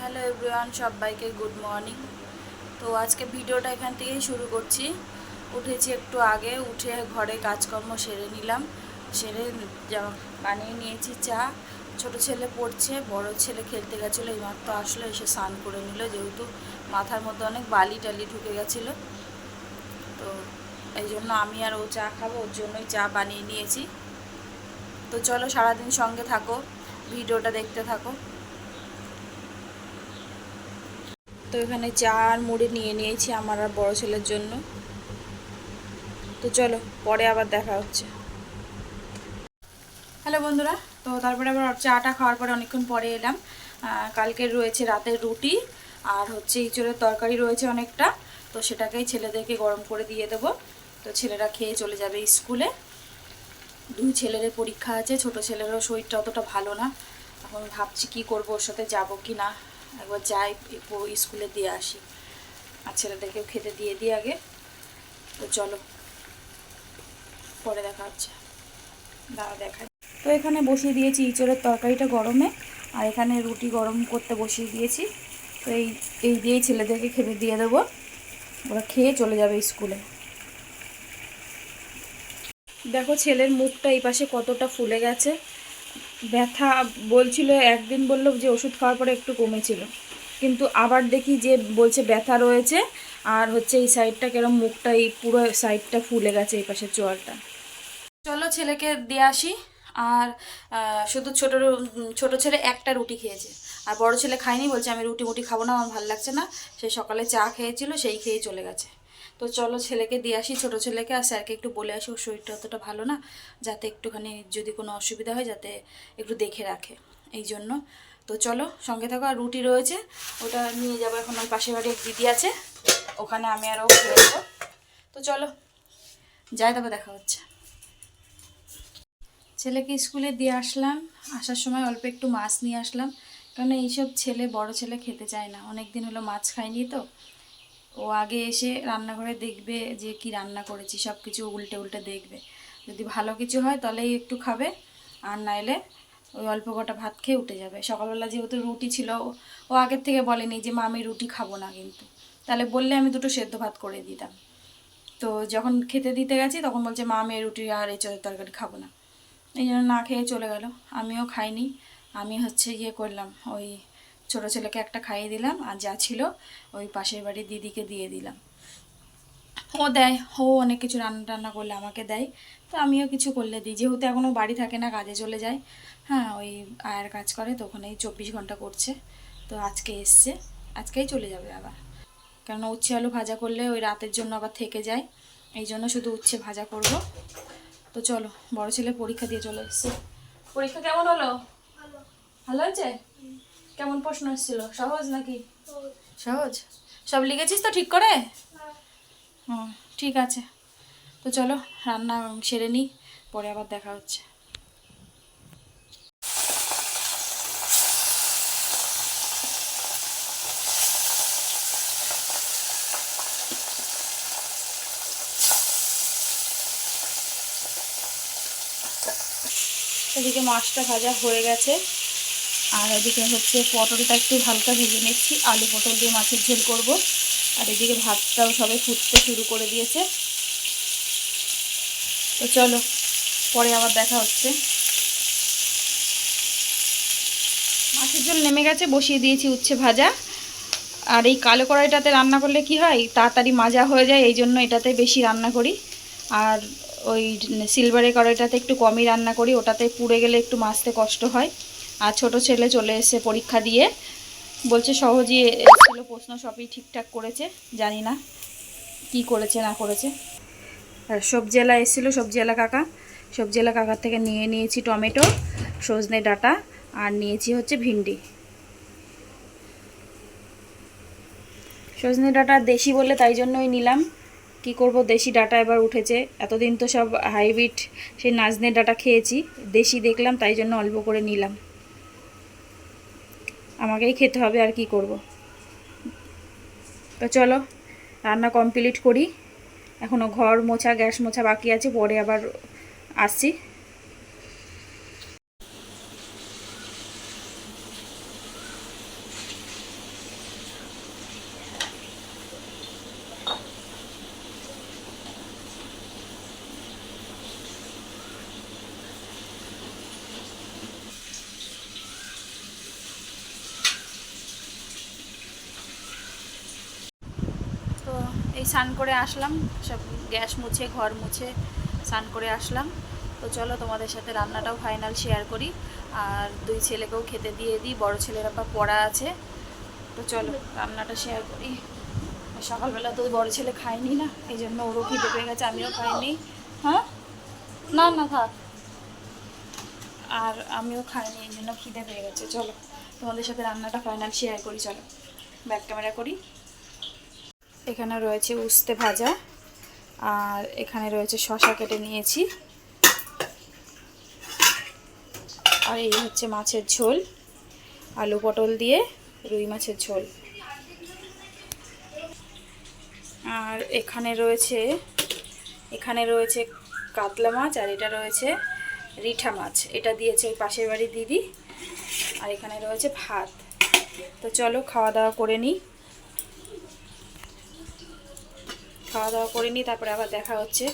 Hello everyone, সবাইকে good morning. তো আজকে ভিডিওটা এখান থেকেই শুরু করছি। উঠেছি একটু আগে, উঠে ঘরে কাজকর্ম সেরে নিলাম। সেরে বানিয়ে নিয়েছি চা। ছোট ছেলে পড়ছে, বড় ছেলে খেলতে গেছিলো, এইমাত্র আসলো, এসে স্নান করে নিল, যেহেতু মাথার মধ্যে অনেক বালি টালি ঢুকে গেছিলো। তো এই জন্য আমি আর ও চা খাবো, ওর জন্যই চা বানিয়ে নিয়েছি। তো চলো সারাদিন সঙ্গে থাকো, ভিডিওটা দেখতে থাকো। তো এখানে চা আর মুড়ি নিয়ে নিয়েছি আমার আর বড় ছেলের জন্য। তো চলো পরে আবার দেখা হচ্ছে। হ্যালো বন্ধুরা, তো তারপরে আবার চাটা খাওয়ার পরে অনেকক্ষণ পরে এলাম। কালকের রয়েছে রাতের রুটি আর হচ্ছে ইঁচড়ের তরকারি রয়েছে অনেকটা, তো সেটাকেই ছেলেদেরকে গরম করে দিয়ে দেবো। তো ছেলেরা খেয়ে চলে যাবে স্কুলে। দুই ছেলের পরীক্ষা আছে, ছোট ছেলেরও শরীরটা অতটা ভালো না। এখন ভাবছি কি করব, ওর সাথে যাব কি না, একবার যাই স্কুলে দিয়ে আসি। আর ছেলেদেরকেও খেতে দিয়ে দিই আগে। তো চলো পরে দেখা হচ্ছে, দাঁড়া দেখাই। তো এখানে বসিয়ে দিয়েছি ইঁচড়ের তরকারিটা গরমে, আর এখানে রুটি গরম করতে বসিয়ে দিয়েছি। তো এই দিয়েই ছেলেদেরকে খেতে দিয়ে দেবো, ওরা খেয়ে চলে যাবে স্কুলে। দেখো ছেলের মুখটা এই পাশে কতটা ফুলে গেছে, ব্যথা বলছিল, একদিন বললো যে ওষুধ খাওয়ার পরে একটু কমেছিল, কিন্তু আবার দেখি যে বলছে ব্যথা রয়েছে। আর হচ্ছে এই সাইডটা কেরম, মুখটা এই পুরো সাইডটা ফুলে গেছে এই পাশের চোয়ালটা। চলো ছেলেকে দিয়ে আসি। আর শুধু ছোট ছেলে একটা রুটি খেয়েছে, আর বড় ছেলে খায়নি, বলছে আমি রুটি মুটি খাবো না, আমার ভালো লাগছে না। সে সকালে চা খেয়েছিল, সেই খেয়েই চলে গেছে। তো চলো ছেলেকে দিয়ে আসি, ছোটো ছেলেকে, আর স্যারকে একটু বলে আসি ওর শরীরটা অতটা ভালো না, যাতে একটুখানি যদি কোনো অসুবিধা হয় যাতে একটু দেখে রাখে, এই জন্য। তো চলো সঙ্গে থাকো। আর রুটি রয়েছে, ওটা নিয়ে যাবো এখন, ওই পাশের বাড়ি এক দিদি আছে, ওখানে আমি আরও খেয়ে দেবো। তো চলো যাই, তবে দেখা হচ্ছে। ছেলেকে স্কুলে দিয়ে আসলাম, আসার সময় অল্প একটু মাছ নিয়ে আসলাম, কারণ এইসব বড় ছেলে খেতে চায় না, অনেক দিন হলো মাছ খায়নি। তো ও আগে এসে রান্নাঘরে দেখবে যে কি রান্না করেছি, সব কিছু উল্টে উল্টে দেখবে। যদি ভালো কিছু হয় তাহলেই একটু খাবে, আর নাইলে ওই অল্প কটা ভাত খেয়ে উঠে যাবে। সকালবেলা যেহেতু রুটি ছিল, ও আগের থেকে বলেনি যে মা আমি রুটি খাবো না, কিন্তু তাহলে বললে আমি দুটো সেদ্ধ ভাত করে দিতাম। তো যখন খেতে দিতে গেছি তখন বলছে মা আমি রুটি আর এই তরকারি খাবো না, এই জন্য না খেয়ে চলে গেল। আমিও খাইনি, আমি হচ্ছে ইয়ে করলাম, ওই ছোটো ছেলেকে একটা খাইয়ে দিলাম, আর যা ছিল ওই পাশের বাড়ির দিদিকে দিয়ে দিলাম। ও দেয়, ও অনেক কিছু রান্না টান্না করলে আমাকে দেয়, তো আমিও কিছু করলে দিই, যেহেতু এখনও বাড়ি থাকে না, কাজে চলে যায়। হ্যাঁ, ওই আয়ার কাজ করে, তো ওখানেই 24 ঘন্টা করছে। তো আজকে এসছে, আজকেই চলে যাবে আবার, কেননা উচ্ছে আলু ভাজা করলে ওই রাতের জন্য আবার থেকে যায়, এই জন্য শুধু উচ্ছে ভাজা করব। তো চলো, বড় ছেলে পরীক্ষা দিয়ে চলে এসছে। পরীক্ষা কেমন হলো? ভালো হয়েছে? কেমন প্রশ্ন এসেছিল, সহজ নাকি? সহজ। সব লিখেছিস তো ঠিক করে? হুম, ঠিক আছে। তো চলো রান্না সেরে নিই, পরে আবার দেখা হচ্ছে। এদিকে মাছটা ভাজা হয়ে গেছে, আর এদিকে হচ্ছে পটলটা একটু হালকা ভেজে নিচ্ছি, আলু পটল দিয়ে মাছের ঝোল করব। আর এদিকে ভাতটাও সবে ফুটতে শুরু করে দিয়েছে। তো চলো পরে আবার দেখা হচ্ছে। মাছের ঝোল নেমে গেছে, বসিয়ে দিয়েছি উচ্ছে ভাজা। আর এই কালো কড়াইটাতে রান্না করলে কি হয়, তাড়াতাড়ি মাজা হয়ে যায়, এই জন্য এটাতে বেশি রান্না করি। আর ওই সিলভারের কড়াইটাতে একটু কমই রান্না করি, ওটাতে পুড়ে গেলে একটু মাজতে কষ্ট হয়। আর ছোট ছেলে চলে এসে পরীক্ষা দিয়ে, বলছে সহজেই এসেছিলো, প্রশ্ন সবই ঠিকঠাক করেছে, জানি না কি করেছে না করেছে। আর সবজিওয়ালা এসেছিলো, সবজিওয়ালা কাকার থেকে নিয়ে নিয়েছি টমেটো, সজনে ডাঁটা, আর নিয়েছি হচ্ছে ভিন্ডি। সজনে ডাঁটা দেশি বলে তাই জন্যই নিলাম, কি করব, দেশি ডাঁটা এবার উঠেছে, এতদিন তো সব হাইব্রিড সেই নাজনে ডাঁটা খেয়েছি, দেশি দেখলাম তাই জন্য অল্প করে নিলাম, আমাকেই খেতে হবে আর কি করব। তো চলো রান্না কমপ্লিট করি, এখনও ঘর মোছা গ্যাস মোছা বাকি আছে, পরে আবার আসছি। স্নান করে আসলাম, সব গ্যাস মুছে ঘর মুছে স্নান করে আসলাম। তো চলো তোমাদের সাথে রান্নাটাও ফাইনাল শেয়ার করি, আর দুই ছেলেকেও খেতে দিয়ে দিই, বড় ছেলের আবার পড়া আছে। তো চলো রান্নাটা শেয়ার করি। সকালবেলা তো বড় ছেলে খায়নি না, এই জন্য ওরও খিদে পেয়ে গেছে, আমিও খাইনি। হ্যাঁ না না থাক, আর আমিও খাইনি, এই জন্য খিদে পেয়ে গেছে। চলো তোমাদের সাথে রান্নাটা ফাইনাল শেয়ার করি, চলো ব্যাক ক্যামেরা করি। এখানে রয়েছে উস্তে ভাজা, আর এখানে রয়েছে শসা কেটে নিয়েছি, আর এই হচ্ছে মাছের ঝোল, আলু পটল দিয়ে রুই মাছের ঝোল। আর এখানে রয়েছে কাতলা মাছ, আর এটা রয়েছে রিঠা মাছ, এটা দিয়েছে ওই পাশের বাড়ির দিদি। আর এখানে রয়েছে ভাত। তো চলো খাওয়া দাওয়া করে নিই, তারপরে আবার দেখা হচ্ছে।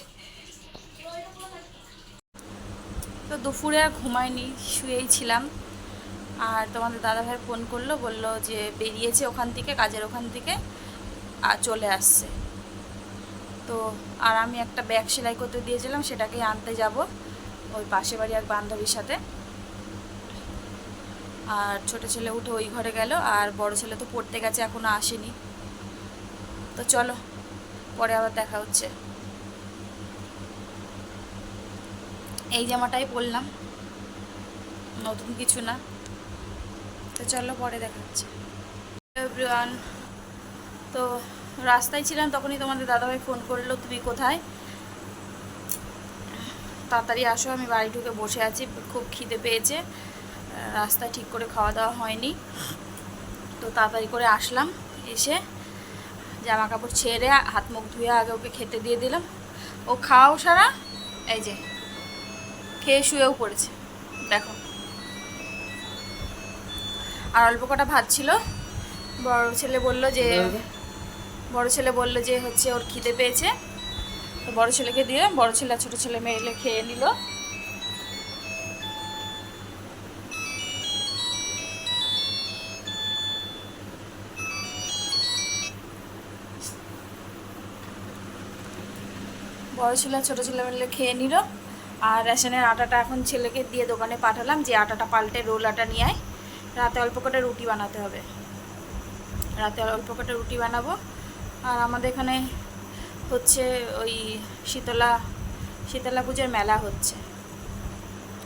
তো দুপুরে আর ঘুমাইনি, শুয়েই ছিলাম। আর তোমাদের দাদাভাই ফোন করলো, বলল যে বেরিয়েছে ওখান থেকে, কাজের ওখান থেকে, আর চলে আসছে। তো আর আমি একটা ব্যাগ সেলাই করতে দিয়েছিলাম, সেটাকেই আনতে যাব ওই পাশে বাড়ি এক বান্ধবীর সাথে। আর ছোট ছেলে উঠে ওই ঘরে গেল, আর বড় ছেলে তো পড়তে গেছে, এখনো আসেনি। তো চলো পরে আবার দেখা হচ্ছে। এই জামাটাই পরলাম, নতুন কিছু না। তো চলো পরে দেখা হচ্ছে। এভরিওয়ান, তো রাস্তায় ছিলাম, তখনই তোমাদের দাদাভাই ফোন করলো, তুমি কোথায়, তাড়াতাড়ি আসো। আমি বাড়ি ঢুকে বসে আছি, খুব খিদে পেয়েছে, রাস্তায় ঠিক করে খাওয়া দাওয়া হয়নি। তো তাড়াতাড়ি করে আসলাম, এসে জামা কাপড় ছেড়ে হাত মুখ ধুয়ে আগে ওকে খেতে দিয়ে দিলাম। ও খাও সারা, এই যে খেয়ে শুয়েও পড়েছে দেখো। আর অল্প কটা ভাত ছিল, বড় ছেলে বলল যে হচ্ছে ওর খিদে পেয়েছে, তো বড় ছেলেকে দিয়ে, বড় ছেলে আর ছোটো ছেলে মেয়ে খেয়ে নিল। বড় ছেলে আর ছোটো ছেলে মিলে খেয়ে নিল। আর রেশনের আটাটা এখন ছেলেকে দিয়ে দোকানে পাঠালাম, যে আটাটা পাল্টে রোল আটা নিয়ে আয়, রাতে অল্প কটা রুটি বানাতে হবে, বানাবো। আর আমাদের এখানে হচ্ছে ওই শীতলা পুজোর মেলা হচ্ছে,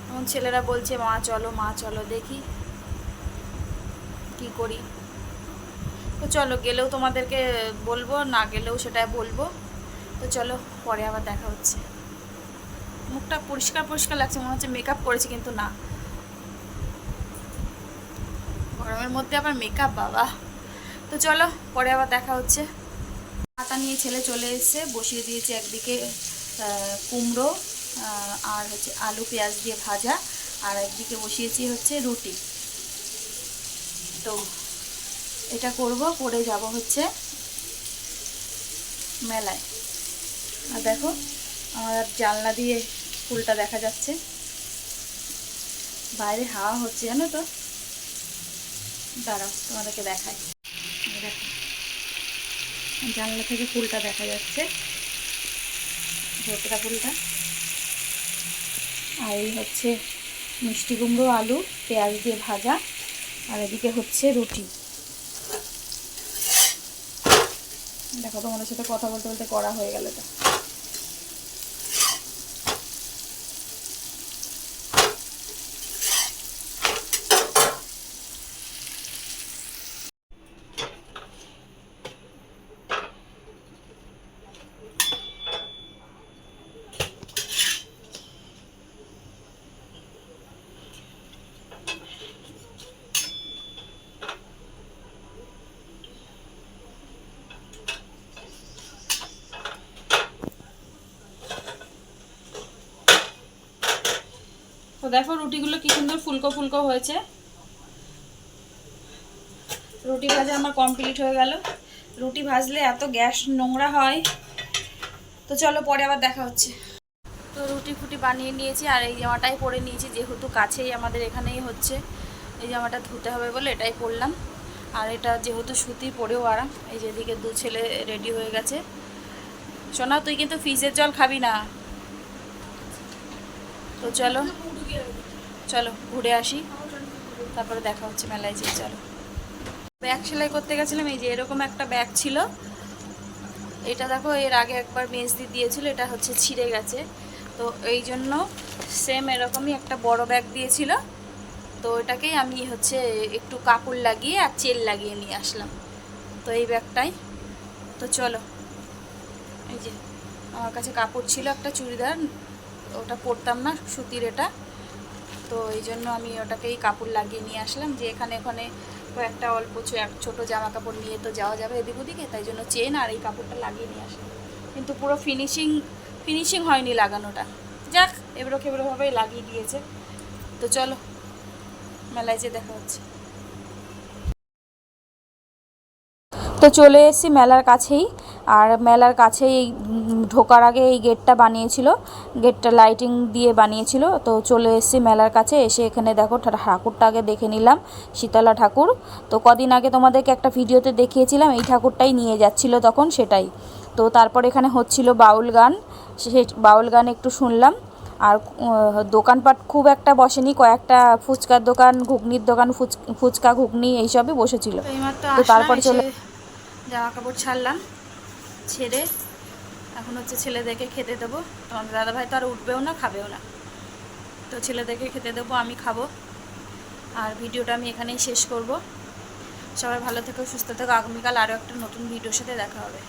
এখন ছেলেরা বলছে মা চলো দেখি কি করি। তো চলো, গেলেও তোমাদেরকে বলবো, না গেলেও সেটা বলবো। তো চলো পরে আবার দেখা হচ্ছে। মুখটা পরিষ্কার লাগছে, মনে হচ্ছে মেকআপ করেছি, কিন্তু না, গরমের মধ্যে আবার মেকআপ, বাবা। তো চলো পরে আবার দেখা হচ্ছে। আটা নিয়ে ছেলে চলে এসেছে, বসিয়ে দিয়েছি একদিকে কুমড়ো আর হচ্ছে আলু পেঁয়াজ দিয়ে ভাজা, আর একদিকে বসিয়েছি হচ্ছে রুটি। তো এটা করে যাব হচ্ছে মেলায়। আর দেখো আমার জানলা দিয়ে ফুলটা দেখা যাচ্ছে, বাইরে হাওয়া হচ্ছে জানো তো। দাঁড়াও তোমাদেরকে দেখাই, দেখো জানলা থেকে ফুলটা দেখা যাচ্ছে, ধোকরা ফুলটা। আর এই হচ্ছে মিষ্টি কুমড়ো আলু পেঁয়াজ দিয়ে ভাজা, আর এদিকে হচ্ছে রুটি। দেখো তোমাদের সাথে কথা বলতে বলতে করা হয়ে গেল এটা। তো দেখো রুটিগুলো কি সুন্দর ফুলকো ফুলকো হয়েছে। রুটি ভাজা আমার কমপ্লিট হয়ে গেল। রুটি ভাজলে এত গ্যাস নোংরা হয়। তো চলো পরে আবার দেখা হচ্ছে। তো রুটি ফুটি বানিয়ে নিয়েছি, আর এই জামাটাই পরে নিয়েছি, যেহেতু কাছেই আমাদের এখানেই হচ্ছে। এই জামাটা ধুতে হবে বলে এটাই পরলাম। আর এটা যেহেতু সুতি, পরেও আরাম। এই যেদিকে দু ছেলে রেডি হয়ে গেছে, সোনা তুই কিন্তু ফ্রিজের জল খাবি না। তো চলো চলো ঘুরে আসি, তারপরে দেখা হচ্ছে মেলায় যেয়ে। চলো, ব্যাগ সেলাই করতে গেছিলাম, এই যে এরকম একটা ব্যাগ ছিল। এটা দেখো, এর আগে একবার মেজদি দিয়েছিল, এটা হচ্ছে ছিঁড়ে গেছে। তো এই জন্য সেম এরকমই একটা বড় ব্যাগ দিয়েছিল। তো এটাকেই আমি হচ্ছে একটু কাপড় লাগিয়ে আর চেল লাগিয়ে নিয়ে আসলাম। তো এই ব্যাগটাই। তো চলো, এই যে আমার কাছে কাপড় ছিল একটা চুড়িদার, ওটা পরতাম না, সুতির এটা। তো এই জন্য আমি ওটাকেই কাপড় লাগিয়ে নিয়ে আসলাম, যে এখানে ওখানে কয়েকটা অল্প ছোটো জামা কাপড় নিয়ে তো যাওয়া যাবে এদিক ওদিকে, তাই জন্য চেন আর এই কাপড়টা লাগিয়ে নিয়ে আসলাম। কিন্তু পুরো ফিনিশিং হয়নি লাগানোটা। যাক, এবড়ো খেবড়োভাবেই লাগিয়ে দিয়েছে। তো চলো মেলায় যেয়ে দেখা হচ্ছে। তো চলে এসেছি মেলার কাছেই। আর মেলার কাছেই এই ঢোকার আগে এই গেটটা বানিয়েছিল, গেটটা লাইটিং দিয়ে বানিয়েছিল। তো চলে এসেছি মেলার কাছে, এসে এখানে দেখো ঠাকুরটা আগে দেখে নিলাম, শীতলা ঠাকুর। তো কদিন আগে তোমাদেরকে একটা ভিডিওতে দেখিয়েছিলাম, এই ঠাকুরটাই নিয়ে যাচ্ছিল তখন, সেটাই। তো তারপর এখানে হচ্ছিল বাউল গান, সে বাউল গান একটু শুনলাম। আর দোকানপাট খুব একটা বসেনি, কয়েকটা ফুচকার দোকান, ঘুগনির দোকান, ফুচকা ঘুগনি এইসবই বসেছিল। তো তারপরে চলে জামা কাপড় ছাড়লাম, ছেড়ে এখন হচ্ছে ছেলেদেরকে খেতে দেবো। তোমাদের দাদাভাই তো আর উঠবেও না, খাবেও না। তো ছেলেদেরকে খেতে দেবো, আমি খাবো। আর ভিডিওটা আমি এখানেই শেষ করব। সবাই ভালো থেকো, সুস্থ থেকো। আগামীকাল আরও একটা নতুন ভিডিওর সাথে দেখা হবে।